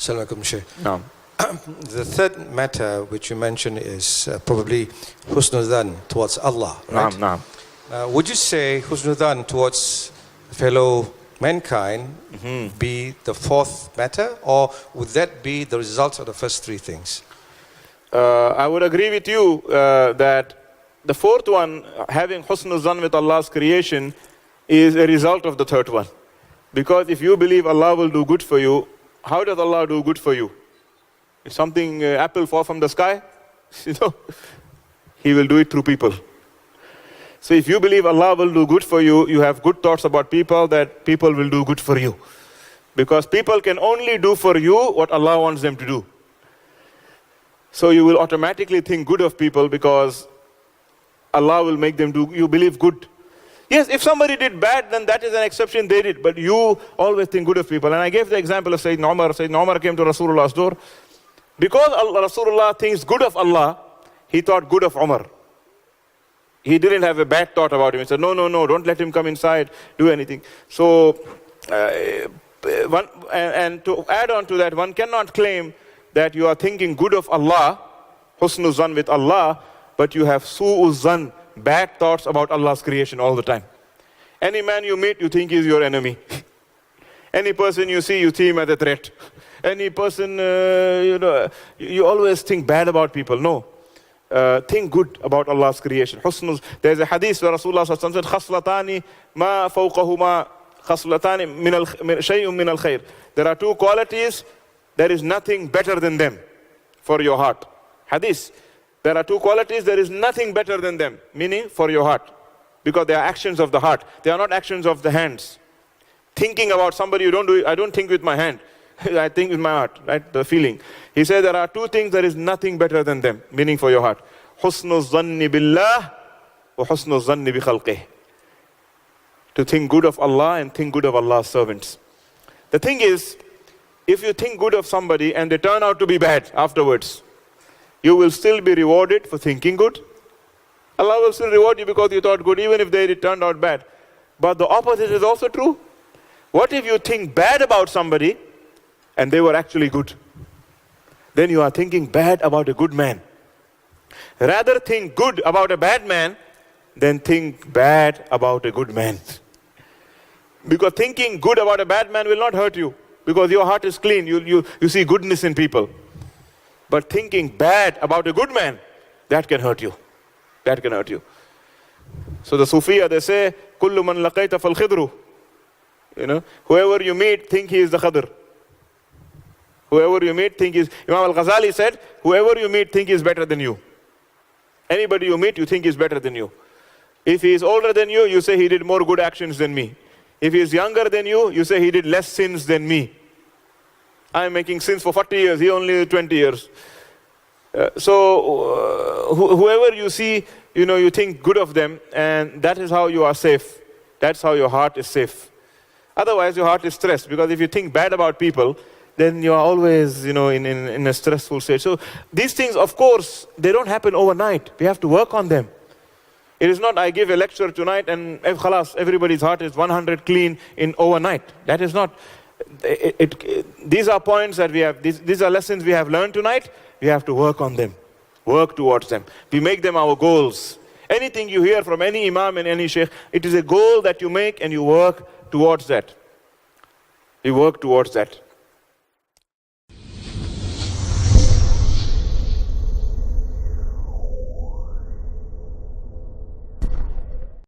Assalamu alaikum, Shaykh. No. The third matter which you mentioned is probably husnul dhan towards Allah, right? No. Would you say husnul dhan towards fellow mankind be the fourth matter, or would that be the result of the first three things? I would agree with you that the fourth one, having husnul dhan with Allah's creation, is a result of the third one. Because if you believe Allah will do good for you, how does Allah do good for you? If something, apple fall from the sky, He will do it through people. So if you believe Allah will do good for you, you have good thoughts about people, that people will do good for you. Because people can only do for you what Allah wants them to do. So you will automatically think good of people because Allah will make them do, you believe good. Yes, if somebody did bad, then that is an exception, they did. But you always think good of people. And I gave the example of Sayyidina Umar. Sayyidina Umar came to Rasulullah's door. Because Rasulullah thinks good of Allah, he thought good of Umar. He didn't have a bad thought about him. He said, no, don't let him come inside, do anything. So, and to add on to that, one cannot claim that you are thinking good of Allah, husnul zan with Allah, but you have su'u zan, bad thoughts about Allah's creation all the time. Any man you meet, you think he's your enemy. Any person you see him as a threat. Any person, you always think bad about people. No. Think good about Allah's creation. There's a hadith where Rasulullah said, khaslatani ma fawqahuma khaslatani shay'un min al-khair. There are two qualities, there is nothing better than them for your heart. Hadith. There are two qualities, there is nothing better than them, meaning for your heart. Because they are actions of the heart. They are not actions of the hands. Thinking about somebody, you don't do it. I don't think with my hand. I think with my heart, right? The feeling. He said there are two things, there is nothing better than them, meaning for your heart. Husnul zanni billah wa husnul zanni bi khalqih. To think good of Allah and think good of Allah's servants. The thing is, if you think good of somebody and they turn out to be bad afterwards, you will still be rewarded for thinking good. Allah will still reward you because you thought good, even if they turned out bad. But the opposite is also true. What if you think bad about somebody and they were actually good? Then you are thinking bad about a good man. Rather think good about a bad man than think bad about a good man. Because thinking good about a bad man will not hurt you. Because your heart is clean. You see goodness in people. But thinking bad about a good man, that can hurt you. That can hurt you. So the Sufiya, they say, Kullu man laqayta fal khidru. Whoever you meet, think he is the Khadr. Whoever you meet, think is. Imam Al-Ghazali said, whoever you meet, think is better than you. Anybody you meet, you think is better than you. If he is older than you, you say he did more good actions than me. If he is younger than you, you say he did less sins than me. I am making sins for 40 years, he only 20 years. Whoever you see, you think good of them, and that is how you are safe. That's how your heart is safe. Otherwise, your heart is stressed, because if you think bad about people, then you are always, in a stressful state. So these things, of course, they don't happen overnight. We have to work on them. It is not, I give a lecture tonight and everybody's heart is 100 clean in overnight. That is not. These are points that we have, these are lessons we have learned tonight. We have to work on them, work towards them. We make them our goals. Anything you hear from any imam and any shaykh, it is a goal that you make and you work towards that. You work towards that.